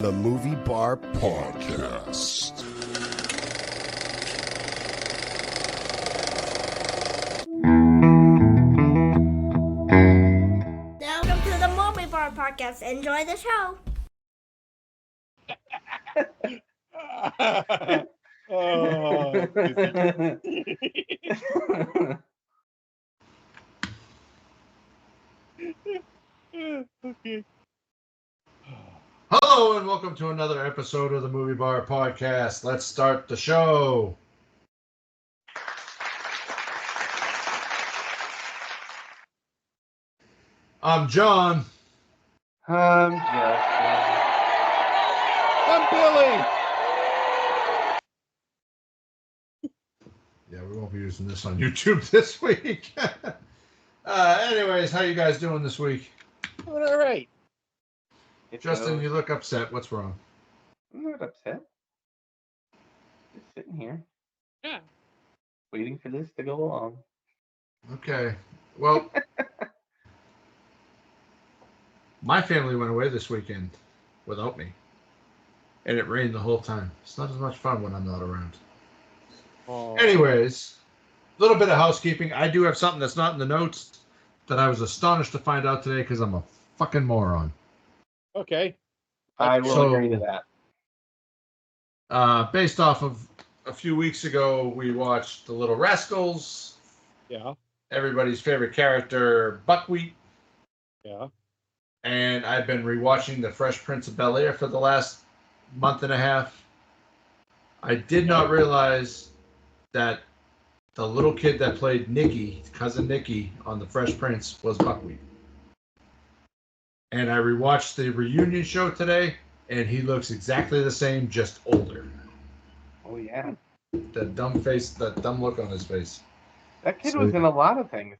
The Movie Bar Podcast. Welcome to the Movie Bar Podcast. Enjoy the show. Okay. Hello and welcome to another episode of the Movie Bar Podcast. Let's start the show. I'm John. I'm Justin. I'm Billy. Yeah, we won't be using this on YouTube this week. Anyways, how you guys doing this week? All right. Justin, you look upset. What's wrong? I'm not upset. Just sitting here. Yeah. Waiting for this to go along. Okay. Well, my family went away this weekend without me. And it rained the whole time. It's not as much fun when I'm not around. Oh. Anyways, a little bit of housekeeping. I do have something that's not in the notes that I was astonished to find out today because I'm a fucking moron. Okay. I will So- agree to that. Based off of a few weeks ago, we watched The Little Rascals, Yeah. everybody's favorite character, Buckwheat, Yeah. and I've been rewatching The Fresh Prince of Bel-Air for the last month and a half. I did not realize that the little kid that played Nicky, cousin Nicky, on The Fresh Prince was Buckwheat. And I rewatched the reunion show today, and he looks exactly the same, just older. Oh, yeah. That dumb face, that dumb look on his face. That kid So- was in a lot of things.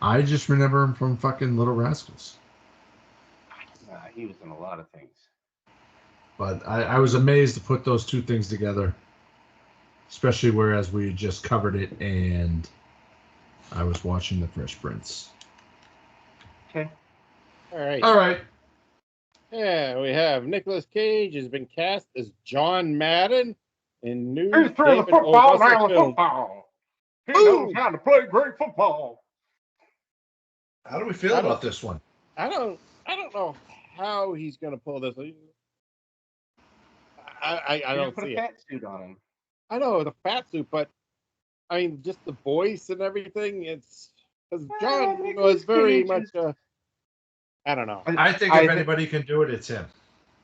I just remember him from fucking Little Rascals. Nah, he was in a lot of things. But I was amazed to put those two things together. Especially whereas we just covered it and I was watching The Fresh Prince. Okay. All right. All right. Yeah, we have Nicolas Cage has been cast as John Madden in new He's playing David football O. Russell now. film. Football. He Ooh. knows how to play great football. How do we feel about this one? I don't know how he's gonna pull this. I You don't put see a it. fat suit on him. I know the fat suit, but I mean, just the voice and everything. It's because John Nicolas was very Cage much. is- I don't know. I think if anybody can do it, it's him.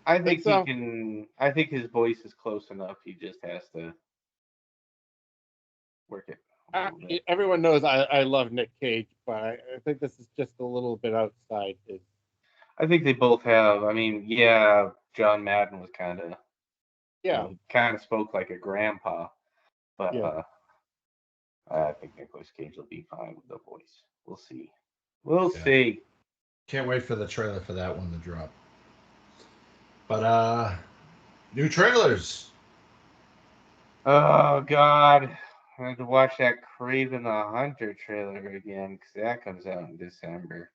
I think so. he can. I think his voice is close enough. He just has to work it. a little bit. Everyone knows I love Nick Cage, but I think this is just a little bit outside. I think they both have. I mean, yeah, John Madden was kind of. Yeah, Kind of spoke like a grandpa, but Yeah. I think Nicolas Cage will be fine with the voice. We'll see. We'll Yeah. see. Can't wait for the trailer for that one to drop. But new trailers. Oh God, I had to watch that Craven the Hunter trailer again because that comes out in December.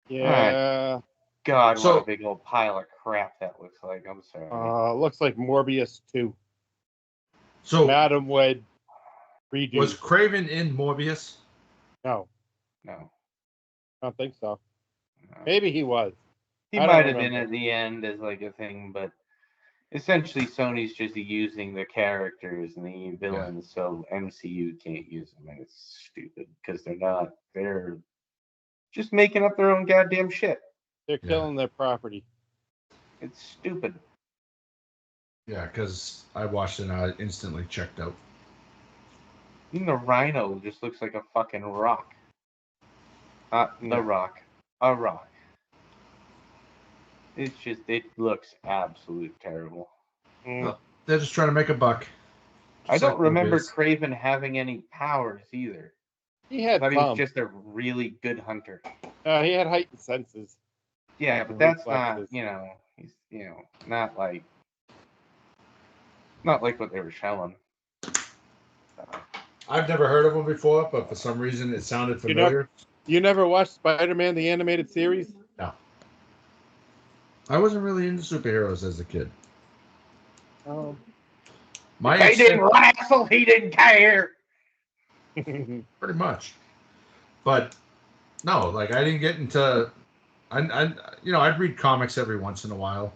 yeah. God, So- what a big old pile of crap that looks like. I'm sorry. Looks like Morbius 2. So Madam Web redo. was Craven in Morbius? No, No, I don't think so. no. Maybe he was. He I don't might have been remember. at the end as like a thing, but essentially Sony's just using the characters and the villains, so MCU can't use them, and it's stupid because they're just making up their own goddamn shit. They're Yeah. killing their property. It's stupid. Yeah, because I watched it and I instantly checked out. Even the Rhino just looks like a fucking rock. Not the Yeah. rock. A rock. It looks absolutely terrible. Mm. They're just trying to make a buck. I Just don't like remember Morbius. Craven having any powers either. He I had thought he was some. just a really good hunter. He had heightened senses. Yeah, but And that's not, reflexes. he's, not like what they were showing. I've never heard of him before, but for some reason it sounded You know- familiar. You never watched Spider-Man the animated series? No. I wasn't really into superheroes as a kid. Oh. My They didn't extent- wrestle. He didn't care. pretty much. But no, like I didn't get into. I'd read comics every once in a while.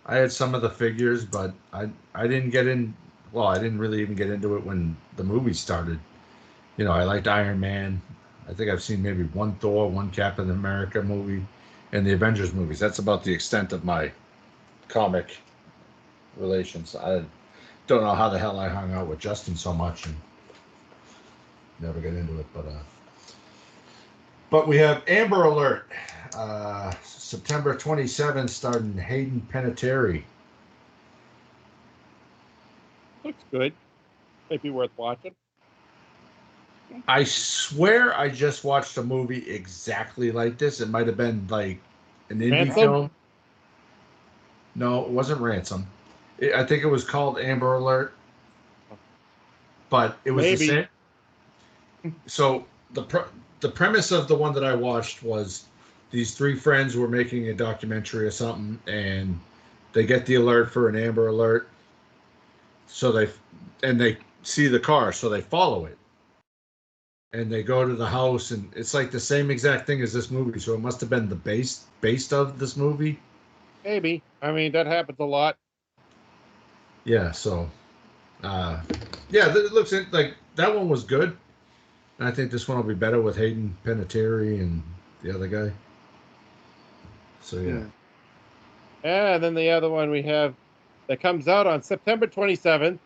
I had some of the figures, but I didn't get in. Well, I didn't really even get into it when the movie started. I liked Iron Man. I think I've seen maybe one Thor, one Captain America movie, and the Avengers movies. That's about the extent of my comic relations. I don't know how the hell I hung out with Justin so much and never get into it, but we have Amber Alert, September 27th, starring Hayden Panettiere. Looks good. Might be worth watching. I swear I just watched a movie exactly like this. It might have been like an indie Ransom? film. No, it wasn't Ransom. I think it was called Amber Alert, but it was Maybe. the same. So the premise of the one that I watched was these three friends were making a documentary or something, and they get the alert for an Amber Alert. So they see the car, so they follow it, and they go to the house, and it's like the same exact thing as this movie. So it must have been the based of this movie. Maybe. I mean, that happens a lot. Yeah. So, it looks like that one was good. And I think this one will be better with Hayden Panettiere and the other guy. So yeah. And then the other one we have that comes out on September 27th.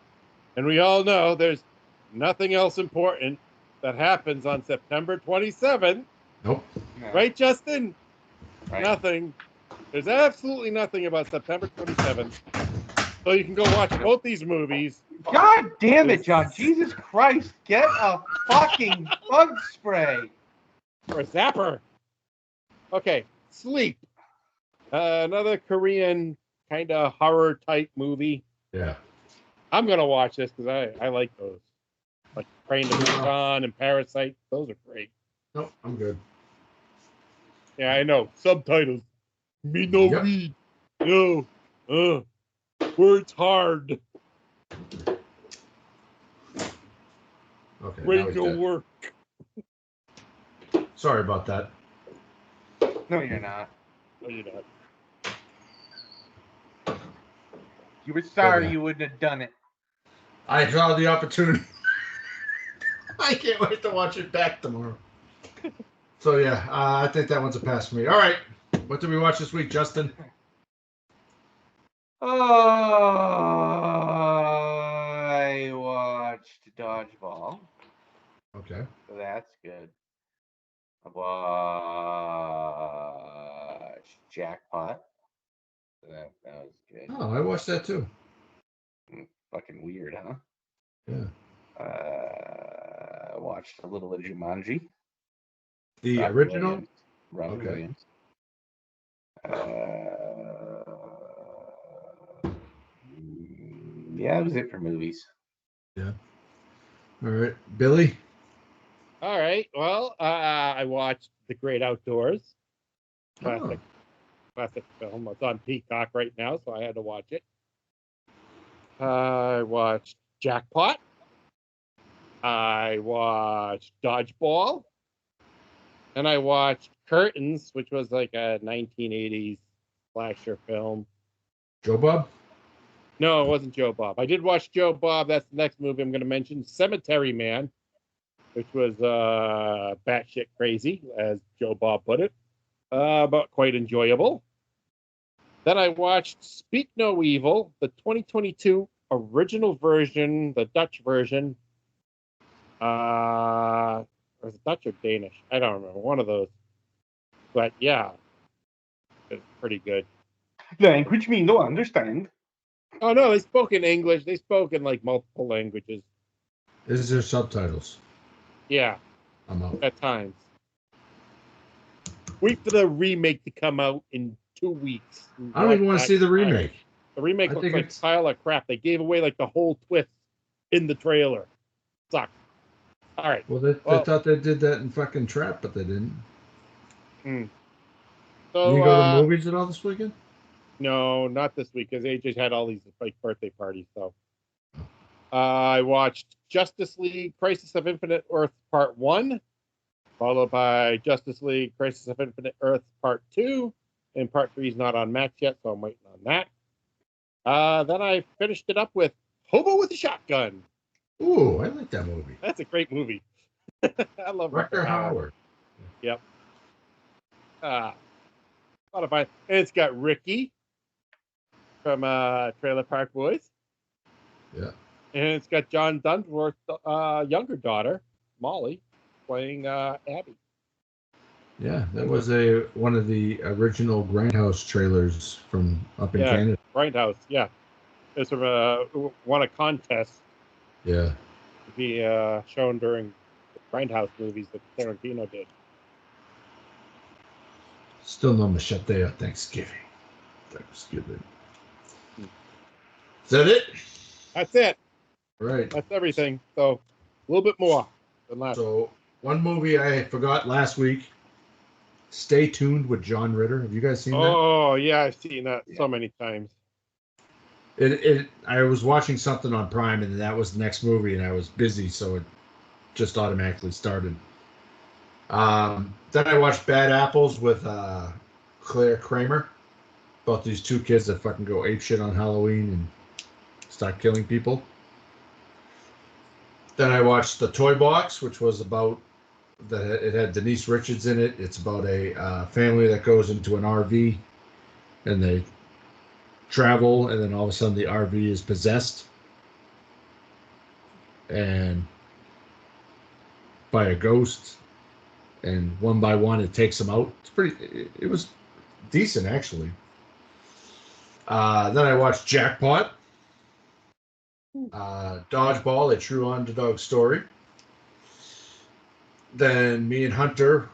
And we all know there's nothing else important that happens on September 27th. Nope. No. Right, Justin? Right. Nothing. There's absolutely nothing about September 27th. So you can go watch both these movies. God damn it, John. Jesus Christ. Get a fucking bug spray. Or a zapper. Okay, Sleep. Another Korean kind of horror type movie. Yeah. I'm going to watch this because I like those. Like Train to Busan and Parasite. Those are great. Nope. I'm good. Yeah, I know. Subtitles. Me no Yep. read. No. Words hard. Okay. now Brain he's no dead. work. Sorry about that. No, you're not. No, you're not. You were sorry Okay. you wouldn't have done it. I saw the opportunity. I can't wait to watch it back tomorrow. So yeah, I think that one's a pass for me. All right. What did we watch this week, Justin? I watched Dodgeball. Okay. So that's good. I watched Jackpot. So that was good. Oh, I watched that too. Fucking weird, huh? Yeah. I watched a little of Jumanji. The Robin original? Williams. Robin Okay. Williams. Yeah, that was it for movies. Yeah. All right. Billy? All right. Well, I watched The Great Outdoors. Classic film. It's on Peacock right now, so I had to watch it. I watched Jackpot. I watched Dodgeball. And I watched Curtains, which was like a 1980s slasher film. Joe Bob? No, it wasn't Joe Bob. I did watch Joe Bob. That's the next movie I'm going to mention. Cemetery Man, which was batshit crazy, as Joe Bob put it, but quite enjoyable. Then I watched Speak No Evil, the 2022 original version, the Dutch version. Or is it Dutch or Danish? I don't remember. One of those. But yeah, it's pretty good. Language me no understand. Oh no, they spoke in English. They spoke in like multiple languages. Is there subtitles? Yeah, I'm out. at times. Wait for the remake to come out in 2 weeks. I don't even want to see the remake. The remake I looks think like it's- a pile of crap. They gave away like the whole twist in the trailer. Sucks. All right. Well, they Well- thought they did that in fucking Trap, but they didn't. So, you go to the movies at all this weekend? No, not this week because they just had all these like birthday parties. So I watched Justice League: Crisis of Infinite Earth Part 1, followed by Justice League: Crisis of Infinite Earth Part 2, and Part 3 is not on Max yet, so I'm waiting on that. Then I finished it up with Hobo with a Shotgun. Ooh, I like that movie. That's a great movie. I love Rutger Hauer. Yep. A lot of fun. And it's got Ricky from Trailer Park Boys. Yeah. And it's got John Dunsworth's younger daughter, Molly, playing Abby. Yeah, that was one of the original Grindhouse trailers from up in Canada. Grindhouse, yeah. It's won a contest Yeah. to be shown during the Grindhouse movies that Tarantino did. Still no machete on Thanksgiving. Is that it? That's it. Right. That's everything. So a little bit more than last. So one movie I forgot last week. Stay Tuned with John Ritter. Have you guys seen that? Oh yeah, I've seen that so many times. I was watching something on Prime and that was the next movie and I was busy, so it just automatically started. Then I watched Bad Apples with Claire Kramer about these two kids that fucking go apeshit on Halloween and start killing people. Then I watched The Toy Box, which was about it had Denise Richards in it. It's about a family that goes into an RV and they travel, and then all of a sudden the RV is possessed and by a ghost, and one by one it takes them out. It was decent actually. Then I watched Jackpot, Dodgeball, a true underdog story. Then me and Hunter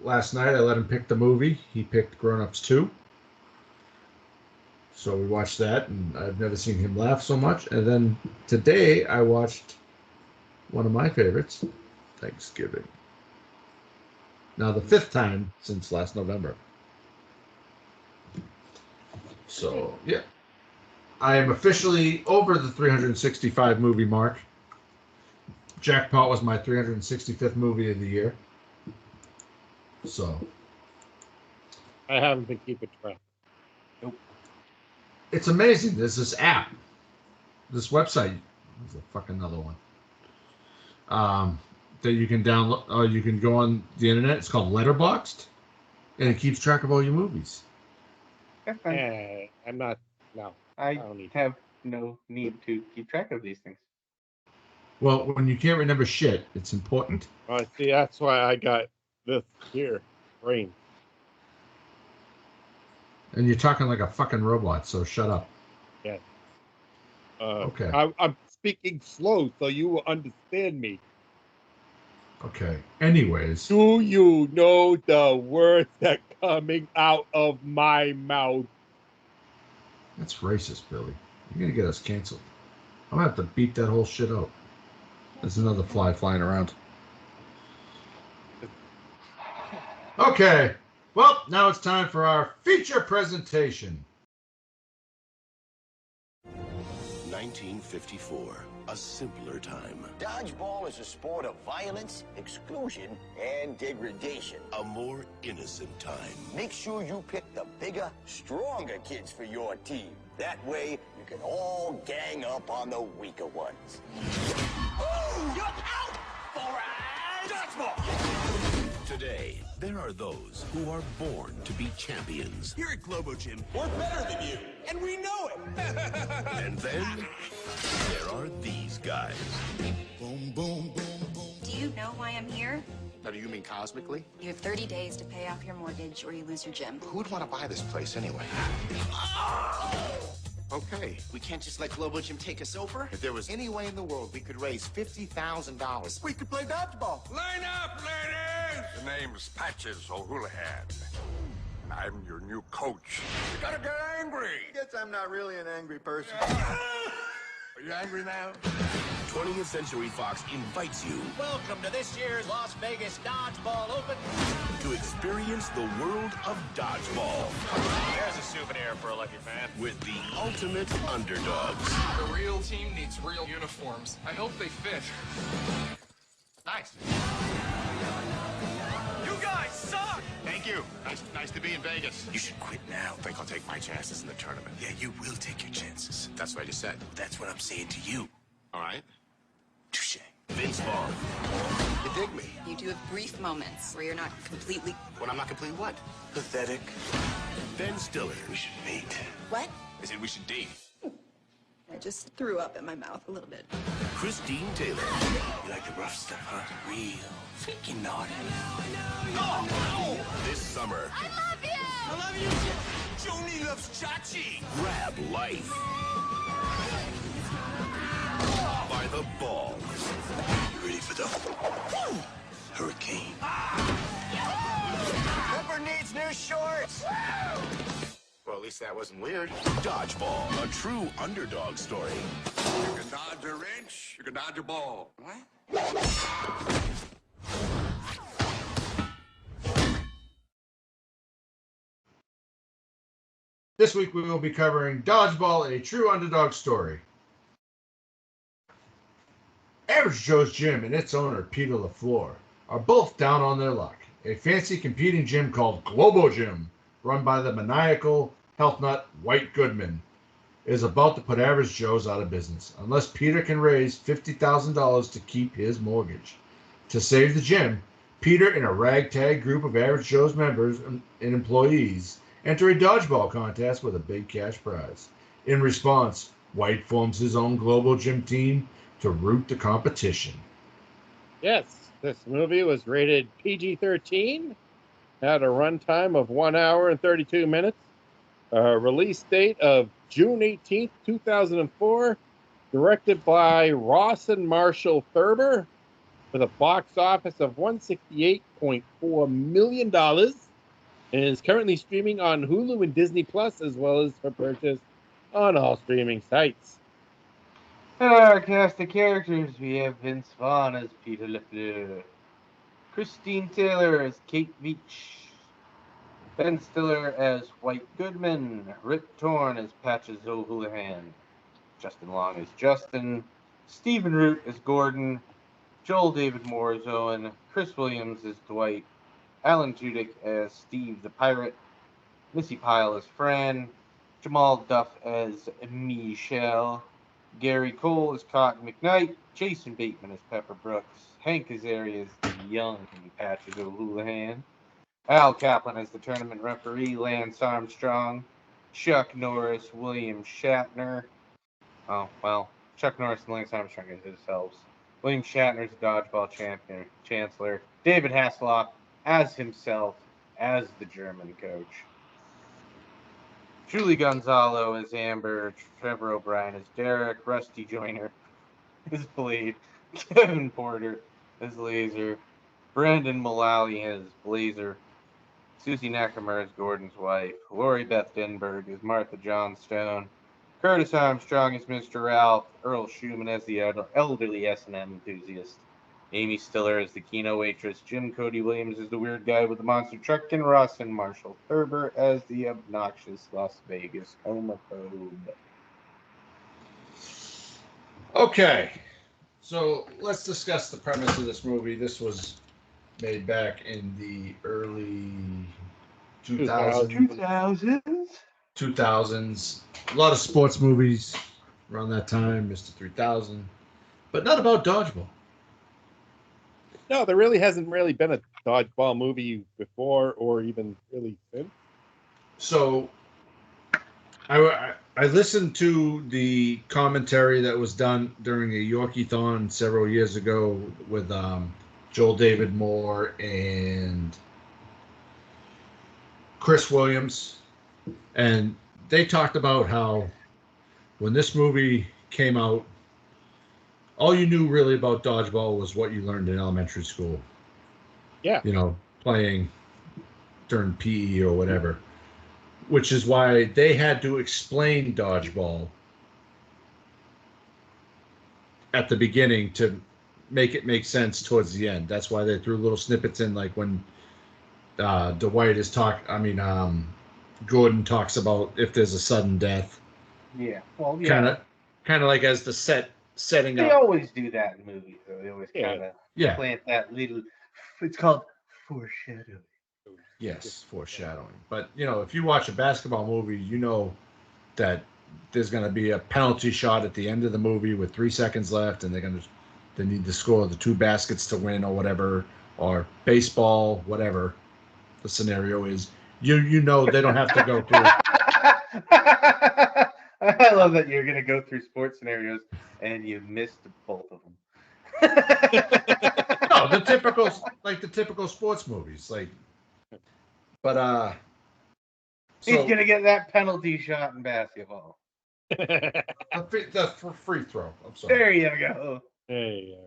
last night, I let him pick the movie. He picked Grown Ups 2. So we watched that, and I've never seen him laugh so much. And then today I watched one of my favorites, Thanksgiving. Now the 5th time since last November. So, yeah. I am officially over the 365 movie mark. Jackpot was my 365th movie of the year. So. I haven't been keeping track. Nope. It's amazing. There's this app, this website. There's a fucking another one. That you can download, or you can go on the internet. It's called Letterboxd, and it keeps track of all your movies. That's fine. I'm not. No. I don't need have no need to keep track of these things. Well, when you can't remember shit, it's important. See, that's why I got this here, brain. And you're talking like a fucking robot, so shut up. Yeah. Okay. I'm speaking slow so you will understand me. Okay. Anyways. Do you know the words that coming out of my mouth? That's racist, Billy. You're going to get us canceled. I'm going to have to beat that whole shit out. There's another fly flying around. Okay. Well, now it's time for our feature presentation. 1954, a simpler time. Dodgeball is a sport of violence, exclusion, and degradation. A more innocent time. Make sure you pick the bigger, stronger kids for your team. That way, you can all gang up on the weaker ones. Oh, you're out for a dodgeball! Today, there are those who are born to be champions. Here at Globo Gym, we're better than you, and we know it. And then, there are these guys. Boom, boom, boom, boom. Do you know why I'm here? Now, do you mean cosmically? You have 30 days to pay off your mortgage or you lose your gym. Who'd want to buy this place anyway? Okay. We can't just let Global Gym take us over. If there was any way in the world we could raise $50,000, We could play dodgeball. Line up, ladies! The name's Patches O'Houlihan. And I'm your new coach. You gotta get angry! Guess I'm not really an angry person. Are you angry now? 20th Century Fox invites you Welcome to this year's Las Vegas Dodgeball Open. to experience the world of dodgeball There's a souvenir for a lucky fan. with the ultimate underdogs. A real team needs real uniforms. I hope they fit. Nice. You guys suck! Thank you. Nice to be in Vegas. You should quit now. Think I'll take my chances in the tournament. Yeah, you will take your chances. That's what I just said. That's what I'm saying to you. All right. Touche. Vince Vaughn, You dig me? You do have brief moments where you're not completely... When I'm not complete what? Pathetic. Ben Stiller, We should meet. What? I said we should date. I just threw up in my mouth a little bit. Christine Taylor, You like the rough stuff, huh? Real freaking naughty. this summer, I love you! I love you. Joni loves Chachi. grab life by the balls. You ready for the hurricane? Pepper needs new shorts. Well, at least that wasn't weird. Dodgeball, a true underdog story. You can dodge a wrench, you can dodge a ball. What? This week we will be covering Dodgeball, a true underdog story. Average Joe's Gym and its owner, Peter LaFleur, are both down on their luck. A fancy competing gym called Globo Gym, run by the maniacal health nut White Goodman, is about to put Average Joe's out of business unless Peter can raise $50,000 to keep his mortgage. To save the gym, Peter and a ragtag group of Average Joe's members and employees enter a dodgeball contest with a big cash prize. In response, White forms his own Global Gym team to root the competition. Yes, this movie was rated PG-13, had a runtime of 1 hour and 32 minutes, release date of June 18th, 2004, directed by Ross and Marshall Thurber, with a box office of $168.4 million, and is currently streaming on Hulu and Disney Plus, as well as for purchase on all streaming sites. And our cast of characters, we have Vince Vaughn as Peter LaFleur, Christine Taylor as Kate Veach, Ben Stiller as White Goodman, Rip Torn as Patches O'Houlihan, Justin Long as Justin, Stephen Root as Gordon, Joel David Moore as Owen, Chris Williams as Dwight, Alan Tudyk as Steve the Pirate, Missy Pyle as Fran, Jamal Duff as Michelle, Gary Cole as Cotton McKnight, Jason Bateman as Pepper Brooks, Hank Azaria as the young Patches O'Houlihan, Al Kaplan as the tournament referee, Lance Armstrong, Chuck Norris, William Shatner. Oh, well, Chuck Norris and Lance Armstrong as themselves. William Shatner as the dodgeball champion, chancellor. David Hasselhoff as himself, as the German coach. Julie Gonzalo as Amber, Trevor O'Brien as Derek, Rusty Joyner as Blade, Kevin Porter as Laser, Brandon Mullally as Blazer, Susie Nakamura as Gordon's wife, Lori Beth Denberg as Martha Johnstone, Curtis Armstrong as Mr. Ralph, Earl Schumann as the elderly S&M enthusiast, Amy Stiller as the Keno waitress, Jim Cody Williams as the weird guy with the monster truck, and Ross and Marshall Thurber as the obnoxious Las Vegas homophobe. Okay, so let's discuss the premise of this movie. This was made back in the early 2000s. A lot of sports movies around that time, Mr. 3000, but not about dodgeball. No, there really hasn't really been a dodgeball movie before or even really since. So I listened to the commentary that was done during a Yorkie-thon several years ago with Joel David Moore and Chris Williams, and they talked about how when this movie came out, all you knew really about dodgeball was what you learned in elementary school. Yeah. You know, playing during PE or whatever, which is why they had to explain dodgeball at the beginning to make it make sense towards the end. That's why they threw little snippets in, like when Dwight is Gordon talks about if there's a sudden death. Yeah. Well, yeah. Kind of like as the setting They up. always do that in movies, though. They always kind of plant that little. It's called foreshadowing. Yes, foreshadowing. But if you watch a basketball movie, you know that there's going to be a penalty shot at the end of the movie with 3 seconds left, and they need to score the 2 baskets to win or whatever, or baseball, whatever the scenario is. You know they don't have to go through. I love that you're going to go through sports scenarios and you missed both of them. No, the typical sports movies, but he's gonna get that penalty shot in basketball. the free throw. I'm sorry. There you go. Hey.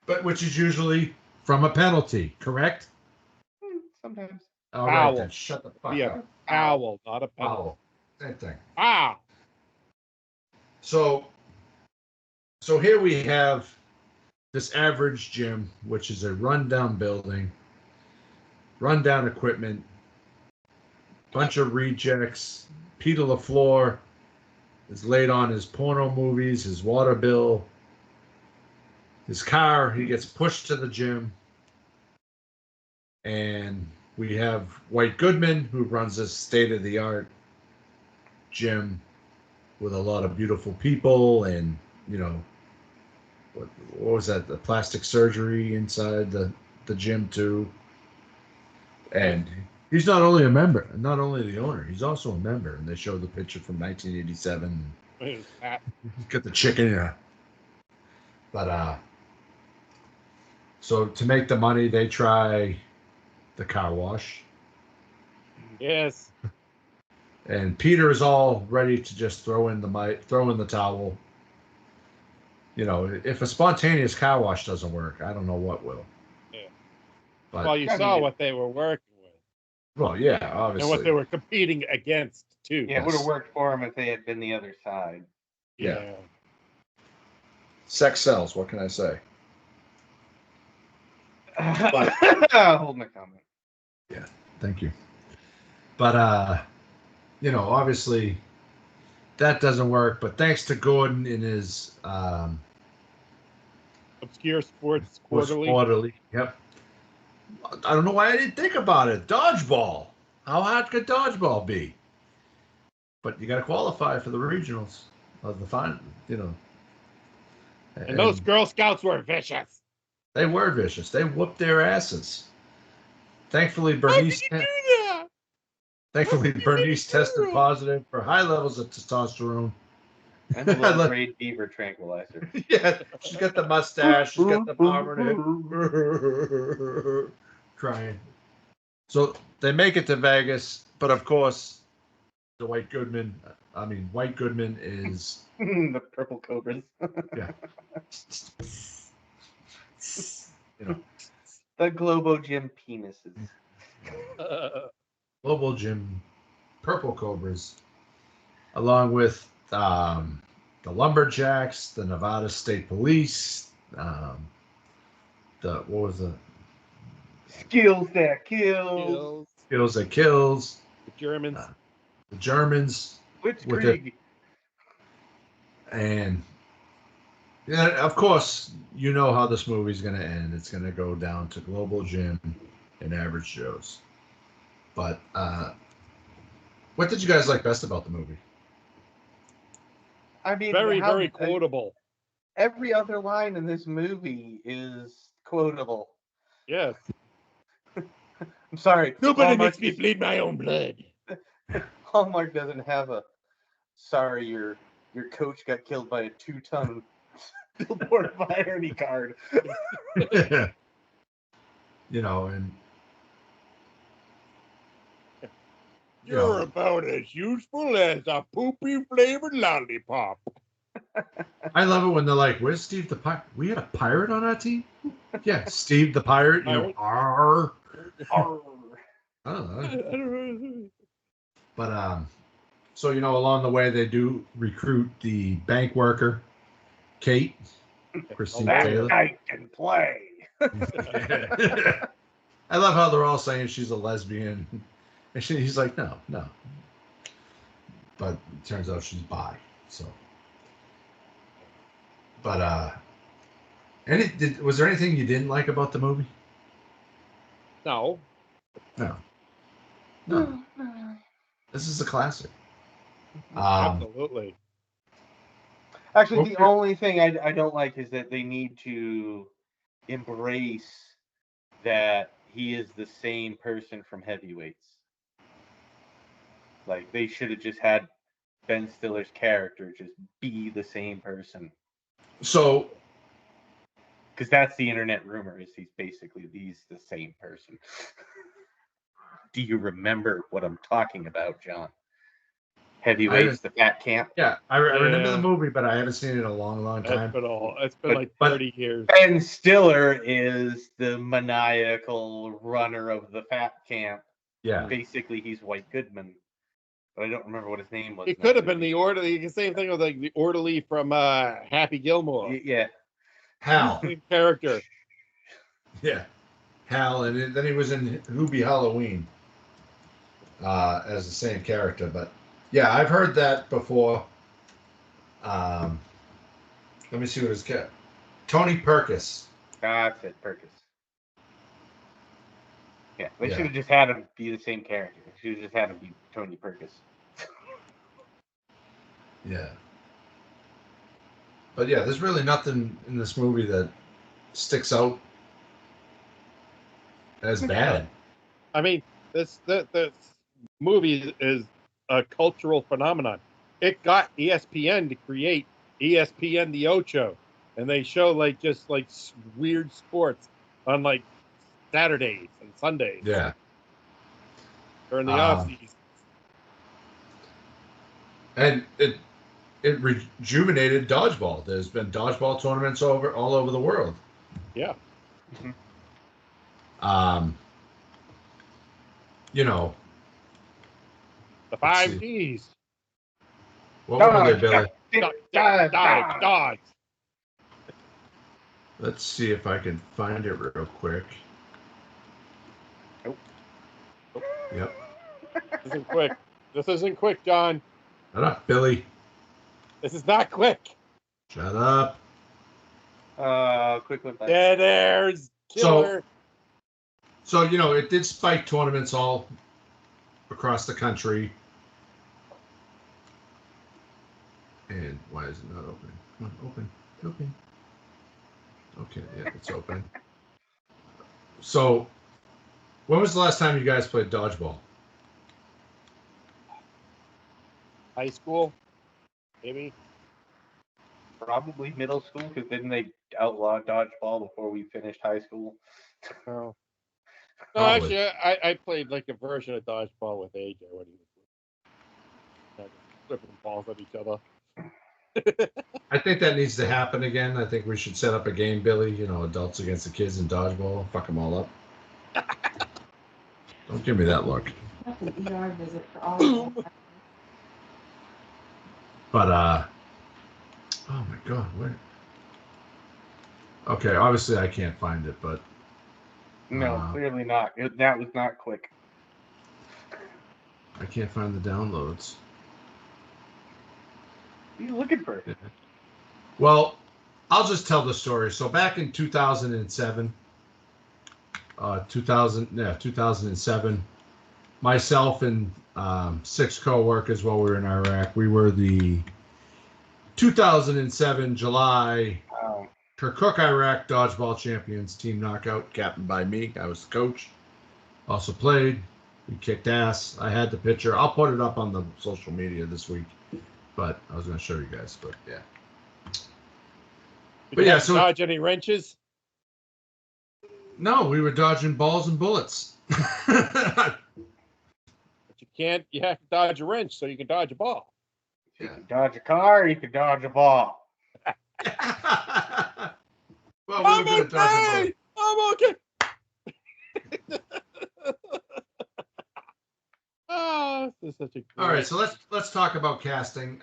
But which is usually from a penalty, correct? Sometimes. All right, then shut the fuck up. Foul, not a penalty. Foul. Same thing. Ah. So here we have this average gym, which is a rundown building, rundown equipment, bunch of rejects. Peter LaFleur is late on his porno movies, his water bill, his car. He gets pushed to the gym. And we have White Goodman, who runs this state-of-the-art gym with a lot of beautiful people and, what was that? The plastic surgery inside the gym too. And he's not only a member, not only the owner, he's also a member. And they showed the picture from 1987. He's got the chicken. Yeah. But so to make the money, they try the car wash. Yes. And Peter is all ready to just throw in the towel. If a spontaneous car wash doesn't work, I don't know what will. Yeah. But, well, you saw what they were working with. Well, yeah, obviously. And what they were competing against, too. Yeah, it would have worked for them if they had been the other side. Yeah. Sex sells, what can I say? Hold my comment. Yeah, thank you. But, obviously that doesn't work. But thanks to Gordon in his Obscure Sports Quarterly. Yep. I don't know why I didn't think about it. Dodgeball. How hard could dodgeball be? But you got to qualify for the regionals of the final, And those Girl Scouts were vicious. They were vicious. They whooped their asses. Thankfully, Bernice. Thankfully, Bernice tested positive for high levels of testosterone. And a little grade beaver tranquilizer. Yeah, she's got the mustache. She's got the power in it. Crying. So they make it to Vegas, but of course, White Goodman is the purple cobras. Yeah. The Globo Gym penises. Global Gym Purple Cobras, along with the Lumberjacks, the Nevada State Police, Skills That Kills. Skills That Kills. The Germans. Blitzkrieg. And yeah, of course, you know how this movie's going to end. It's going to go down to Global Gym and Average Joe's. But what did you guys like best about the movie? I mean, very quotable. Every other line in this movie is quotable. Yes. I'm sorry. Nobody makes me bleed my own blood. Hallmark doesn't have a sorry your coach got killed by a 2-ton billboard of irony card. And you're about as useful as a poopy flavored lollipop. I love it when they're like, "Where's Steve the Pirate? We had a pirate on our team." Yeah, Steve the Pirate. Arr. Arr. I don't know. But so along the way they do recruit the bank worker, Kate, Christine That Taylor. guy can play. I love how they're all saying she's a lesbian, and he's like, no. But it turns out she's bi. So, but was there anything you didn't like about the movie? No. No. This is a classic. Absolutely. Actually, the only thing I don't like is that they need to embrace that he is the same person from Heavyweights. Like, they should have just had Ben Stiller's character just be the same person. So, because that's the internet rumor, is he's the same person. Do you remember what I'm talking about, John? Heavyweights, the fat camp. Yeah, I remember the movie, but I haven't seen it in a long, long time. It's been like 30 years. Ben Stiller is the maniacal runner of the fat camp. Yeah. Basically, he's White Goodman. But I don't remember what his name was. It could have been the orderly. The same thing with like the orderly from Happy Gilmore. Yeah. Hal. Same character. Yeah. Hal, and then he was in Hubie Halloween as the same character. But yeah, I've heard that before. Let me see what his Tony Perkis. That's it, Perkis. Yeah, they should have just had him be the same character. They should have just had him be Tony Perkis. Yeah. But yeah, there's really nothing in this movie that sticks out as bad. I mean, this movie is a cultural phenomenon. It got ESPN to create ESPN the Ocho, and they show like weird sports on like Saturdays and Sundays. Yeah. During the off season. And it rejuvenated dodgeball. There's been dodgeball tournaments all over the world. Yeah. You know, the 5 Ds. What were they, Billy? Dodge. Let's see if I can find it real quick. Nope. Yep. This isn't quick, John. Shut up, Billy. This is not quick. Shut up. Quick one. Dead airs. Killer. So you know, it did spike tournaments all across the country. And why is it not open? Come on, open. Okay, yeah, it's open. So, when was the last time you guys played dodgeball? High school, maybe. Probably middle school, because didn't they outlaw dodgeball before we finished high school? Oh. No, actually, I played like a version of dodgeball with AJ when he was flipping balls at each other. I think that needs to happen again. I think we should set up a game, Billy. You know, adults against the kids in dodgeball. Fuck them all up. Don't give me that look. That's an ER visit for all of them. But oh my God, where? Okay, obviously I can't find it, but no, clearly not. That was not quick. I can't find the downloads. What are you looking for? Well, I'll just tell the story. So back in 2007, 2007, myself and 6 co-workers while we were in Iraq, we were the 2007 July Kirkuk, Iraq dodgeball champions, team knockout, captained by me. I was the coach. Also played. We kicked ass. I had the picture. I'll put it up on the social media this week. But I was going to show you guys. But yeah. Did you dodge any wrenches? No, we were dodging balls and bullets. But you have to dodge a wrench so you can dodge a ball. You can dodge a car, you can dodge a ball. Well, we were good at dodging I'm okay. Oh, this is such a All right, so let's talk about casting.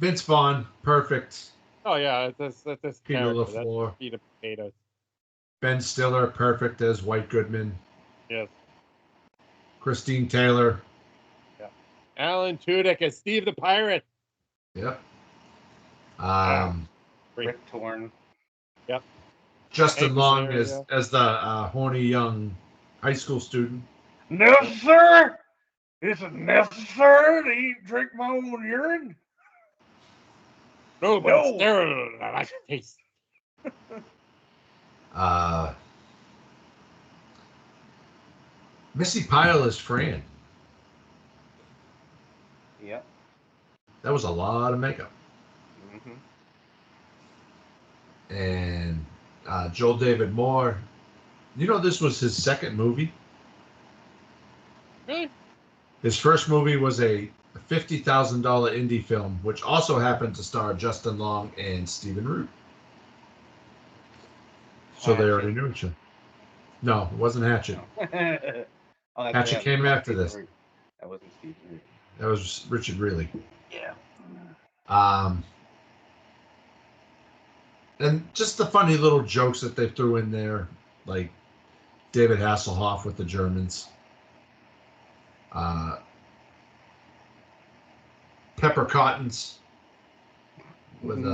Vince Vaughn, perfect. Oh yeah, that's Peter character. LaFleur. That's Peter Potatoes. Ben Stiller, perfect as White Goodman. Yes. Christine Taylor. Yeah. Alan Tudyk as Steve the Pirate. Yep. Rick Torn. Yep. Justin Hank Long Azaria. as the horny young high school student. No, sir. Is it necessary to drink my own urine? No, but it's sterile. I like the taste. Missy Pyle is Fran. Yep. That was a lot of makeup. Mm-hmm. And Joel David Moore. You know, this was his second movie. Really? His first movie was a $50,000 indie film, which also happened to star Justin Long and Stephen Root. So they already knew each other. No, it wasn't Hatchet. Hatchet came after this. That wasn't Stephen Root. That was Richard Reilly. Yeah. And just the funny little jokes that they threw in there, like David Hasselhoff with the Germans. Pepper Cottons with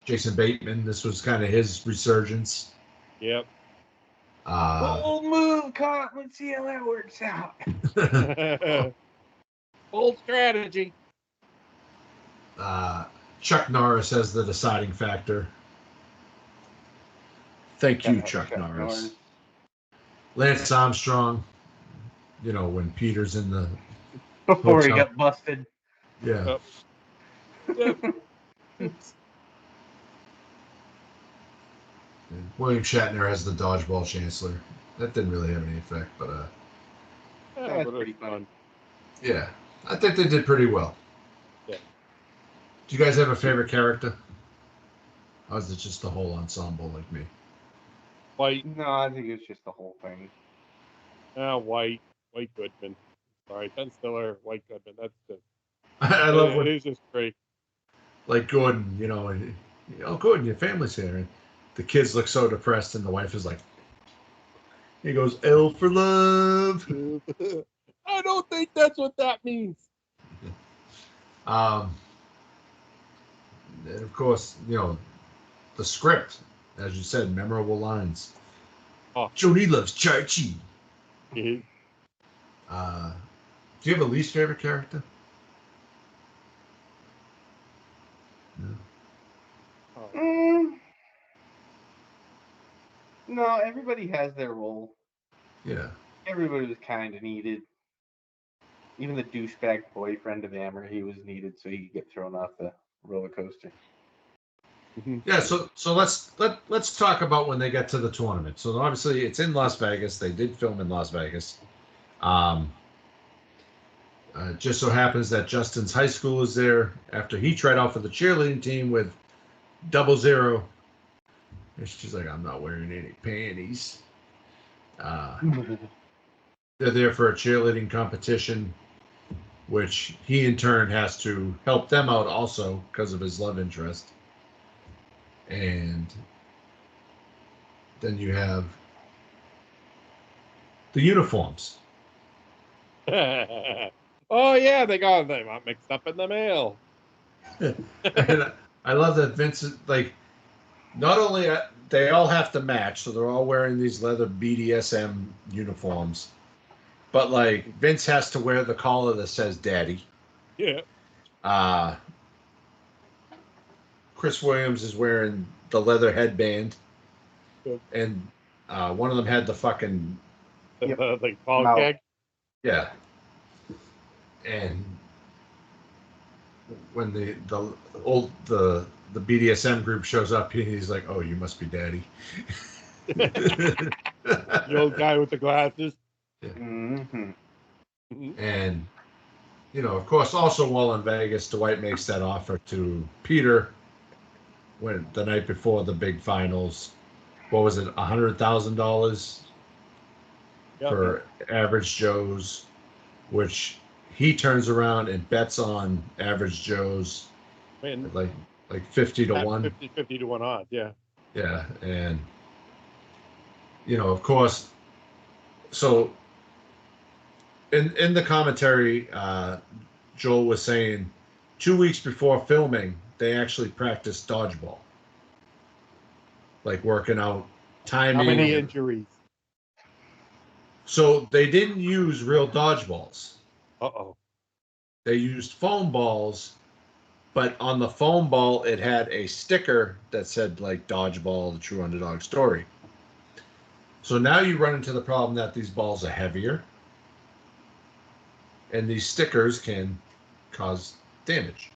Jason Bateman. This was kind of his resurgence. Yep. Bold move, Cotton. Let's see how that works out. Bold strategy. Chuck Norris as the deciding factor. Thank you, Chuck Norris. Lance Armstrong, you know, when Peter's in the Before hotel. he got busted. Yeah. And William Shatner as the dodgeball chancellor. That didn't really have any effect, but That's pretty fun. yeah, I think they did pretty well. Yeah. Do you guys have a favorite character? Or is it just the whole ensemble like me? White. No, I think it's just the whole thing. White Goodman. Sorry, Ben Stiller, White Goodman. That's good. I love when it is just great. Like Gordon, you know, and, oh, Gordon, your family's here. And the kids look so depressed, and the wife is like, he goes, L for love. I don't think that's what that means. And of course, you know, the script, as you said, memorable lines. Oh. Jody loves Chachi. Mm-hmm. Do you have a least favorite character? No. No, everybody has their role. Yeah. Everybody was kind of needed. Even the douchebag boyfriend of Amber, he was needed so he could get thrown off the roller coaster. Yeah, so let's talk about when they get to the tournament. So obviously it's in Las Vegas. They did film in Las Vegas. Just so happens that Justin's high school is there after he tried out for the cheerleading team with 00. And she's like, I'm not wearing any panties. They're there for a cheerleading competition, which he in turn has to help them out also because of his love interest. And then you have the uniforms. Oh yeah, they got mixed up in the mail. And I love that Vince is like, not only they all have to match, so they're all wearing these leather BDSM uniforms, but like Vince has to wear the collar that says "Daddy." Yeah. Chris Williams is wearing the leather headband, and one of them had the fucking like ball gag. Yeah. And when the BDSM group shows up, he's like, "Oh, you must be Daddy." The old guy with the glasses. Yeah. Mm-hmm. And you know, of course, also while in Vegas, Dwight makes that offer to Peter when the night before the big finals. What was it, $100,000 for Average Joe's, which he turns around and bets on Average Joe's, like like 50 to 1. 50 to 1 odds, yeah. Yeah, and of course, so in the commentary, Joel was saying 2 weeks before filming, they actually practiced dodgeball, like working out timing. How many injuries? So they didn't use real dodgeballs. Uh-oh. They used foam balls, but on the foam ball, it had a sticker that said, like, Dodgeball, the true underdog story. So now you run into the problem that these balls are heavier, and these stickers can cause damage,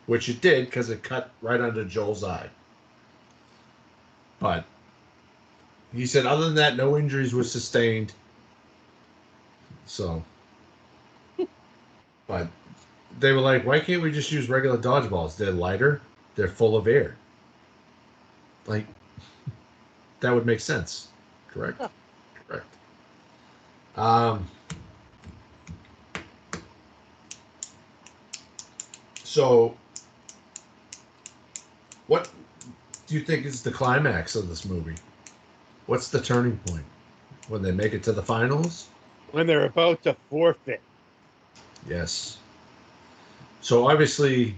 which it did because it cut right under Joel's eye. But he said, other than that, no injuries were sustained. So, but they were like, why can't we just use regular dodgeballs? They're lighter, they're full of air. Like, that would make sense. Correct? Yeah. Correct. So, what do you think is the climax of this movie? What's the turning point? When they make it to the finals? When they're about to forfeit. Yes. So obviously,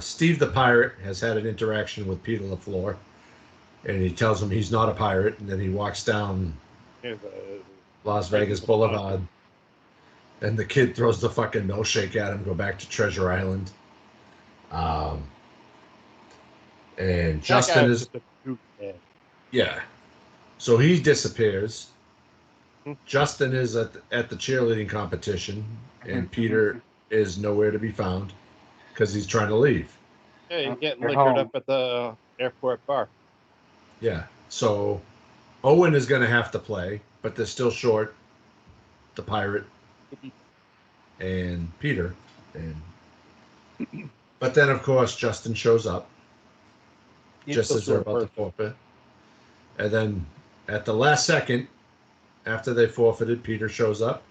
Steve the Pirate has had an interaction with Peter LaFleur, and he tells him he's not a pirate, and then he walks down Las Vegas Boulevard, and the kid throws the fucking milkshake at him, go back to Treasure Island. And Justin is... Yeah. So he disappears. Justin is at the cheerleading competition, and Peter is nowhere to be found because he's trying to leave. Yeah, he's getting liquored up at the airport bar. Yeah. So Owen is going to have to play, but they're still short the pirate and Peter. But then, of course, Justin shows up just as they're about to forfeit. And then at the last second, after they forfeited, Peter shows up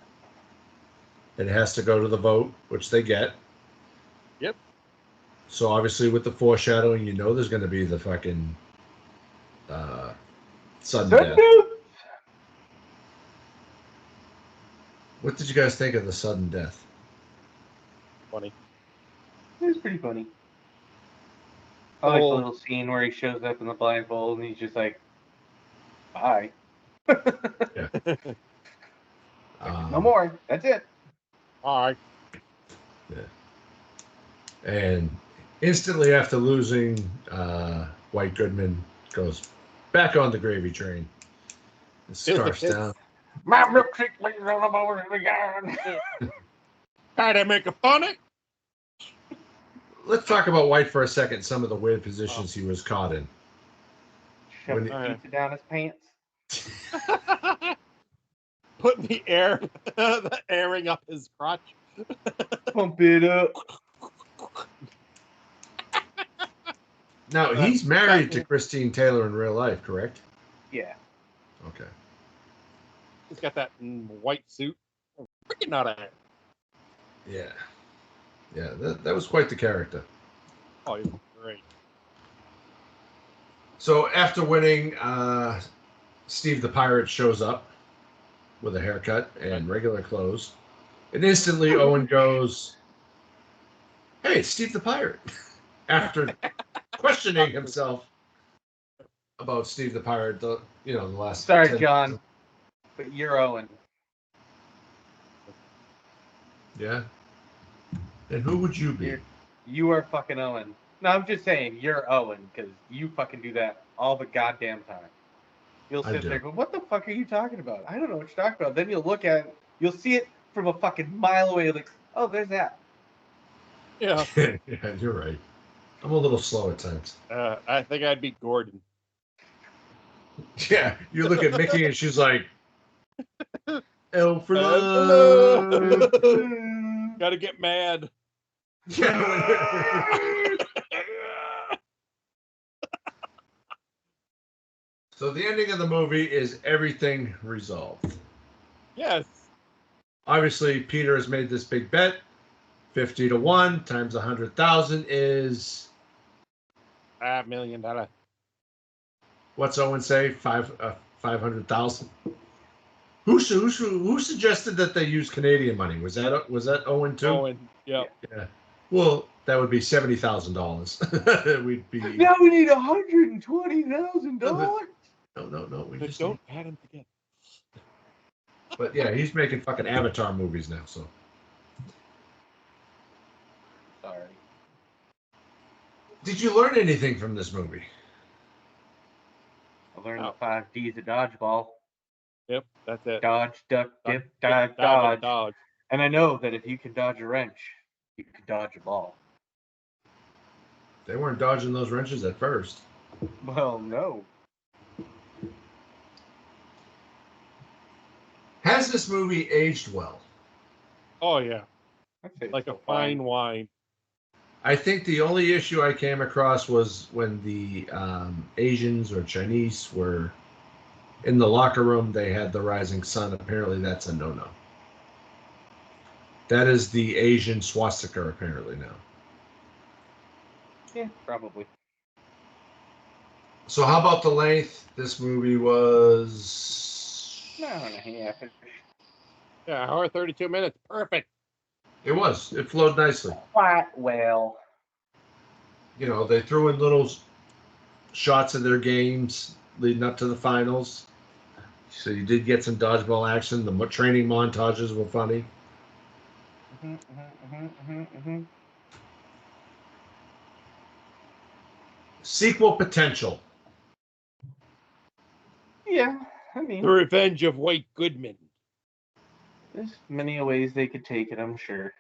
and has to go to the vote, which they get. Yep. So obviously with the foreshadowing, there's going to be the fucking sudden death. What did you guys think of the sudden death? Funny. It was pretty funny. I like the little scene where he shows up in the blindfold and he's just like, bye. Yeah. No more. That's it. All right. Yeah. And instantly after losing, White Goodman goes back on the gravy train. The scarf's down. My milkshake brings on the board again. How to make a funny? Let's talk about White for a second. Some of the weird positions he was caught in. Shoving pizza down his pants. Putting the airing up his crotch. Pump it up. Now, he's married to Christine Taylor in real life, correct? Yeah. Okay. He's got that white suit. Freaking not at it. Yeah. Yeah, that was quite the character. Oh, he was great. So after winning, Steve the Pirate shows up with a haircut and regular clothes. And instantly Owen goes, hey, Steve the Pirate. After questioning himself about Steve the Pirate, the last... Sorry, John, but you're Owen. Yeah? And who would you be? You are fucking Owen. No, I'm just saying, you're Owen, because you fucking do that all the goddamn time. You'll sit there and go, what the fuck are you talking about? I don't know what you're talking about. Then you'll look at it, you'll see it from a fucking mile away, like, oh, there's that. Yeah. Yeah, you're right. I'm a little slow at times. I think I'd be Gordon. Yeah, you look at Mickey and she's like, Elf Gotta get mad. So the ending of the movie is everything resolved. Yes. Obviously, Peter has made this big bet. 50 to 1 times 100,000 is $5 million. What's Owen say? 500,000. Who suggested that they use Canadian money? Was that Owen too? Owen, yeah. Well, that would be $70,000. We'd be. Now we need $120,000. No. We just don't add them together. But yeah, he's making fucking Avatar movies now. So. Sorry. Did you learn anything from this movie? I learned the 5 Ds of dodgeball. Yep, that's it. Dodge, duck, dip, dive, dodge. dodge. And I know that if you can dodge a wrench, you can dodge a ball. They weren't dodging those wrenches at first. Well, no. Has this movie aged well? Oh, yeah. I'd say Like it's a still fine. fine wine. I think the only issue I came across was when the Asians or Chinese were in the locker room. They had the rising sun. Apparently, that's a no-no. That is the Asian swastika, apparently, now. Yeah, probably. So how about the length? This movie was... An hour and a half. Yeah, hour 32 minutes. Perfect. It was. It flowed nicely. Quite well. You know, they threw in little shots of their games leading up to the finals. So you did get some dodgeball action. The training montages were funny. Sequel potential. Yeah, I mean, The Revenge of White Goodman. there's many ways they could take it, I'm sure.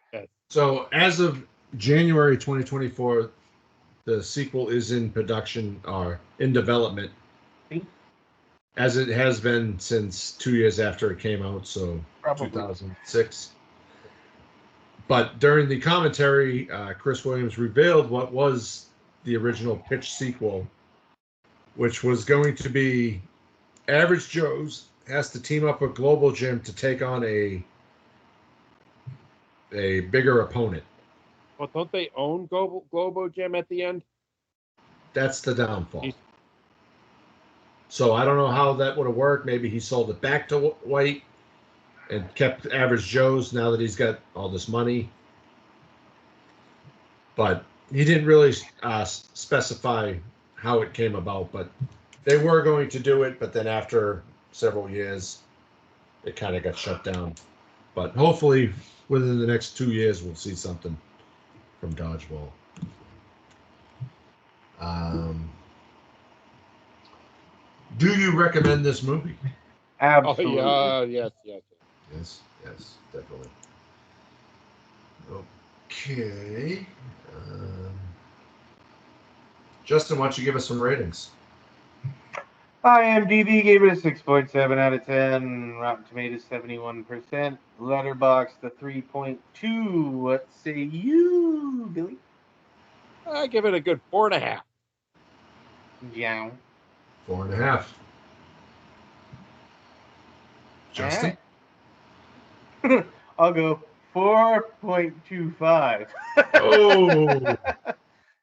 So as of January 2024, the sequel is in production or in development, as it has been since 2 years after it came out, so Probably. 2006. But during the commentary, Chris Williams revealed what was the original pitch sequel, which was going to be Average Joe's has to team up with Global Gym to take on a bigger opponent. Well, don't they own Globo Gym at the end? That's the downfall. So I don't know how that would have worked. Maybe he sold it back to White and kept Average Joe's now that he's got all this money. But he didn't really specify how it came about. But they were going to do it, but then after several years, it kind of got shut down. But hopefully within the next 2 years, we'll see something from Dodgeball. Do you recommend this movie? Absolutely. Oh, yeah, yes. Yes, definitely. Okay. Justin, why don't you give us some ratings? IMDb gave it a 6.7 out of 10. Rotten Tomatoes 71%. Letterboxd a 3.2. What say you, Billy? I give it a good 4.5. Yeah. 4.5. Justin? Right. I'll go 4.25. Oh.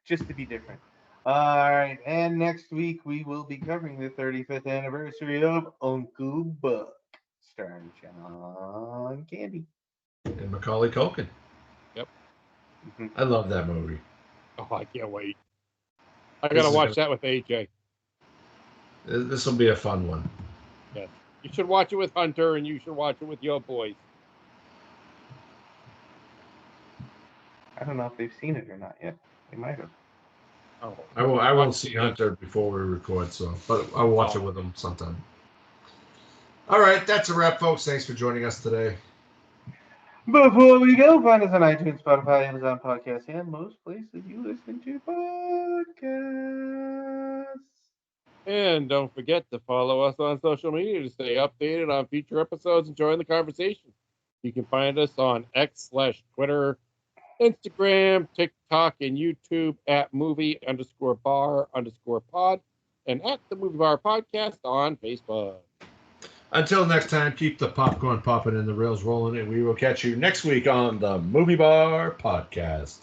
Just to be different. All right, and next week we will be covering the 35th anniversary of Uncle Buck, starring John Candy And Macaulay Culkin. Yep. I love that movie. Oh, I can't wait. I gotta watch that with AJ. This will be a fun one. Yeah. You should watch it with Hunter, and you should watch it with your boys. I don't know if they've seen it or not yet. They might have. Oh, I won't see Hunter before we record, but I'll watch it with him sometime. All right, that's a wrap, folks. Thanks for joining us today. Before we go, find us on iTunes, Spotify, Amazon Podcasts, and most places you listen to podcasts. And don't forget to follow us on social media to stay updated on future episodes and join the conversation. You can find us on X/Twitter, Instagram, TikTok, and YouTube at movie_bar_pod and at the Movie Bar Podcast on Facebook. Until next time, keep the popcorn popping and the rails rolling, and we will catch you next week on the Movie Bar Podcast.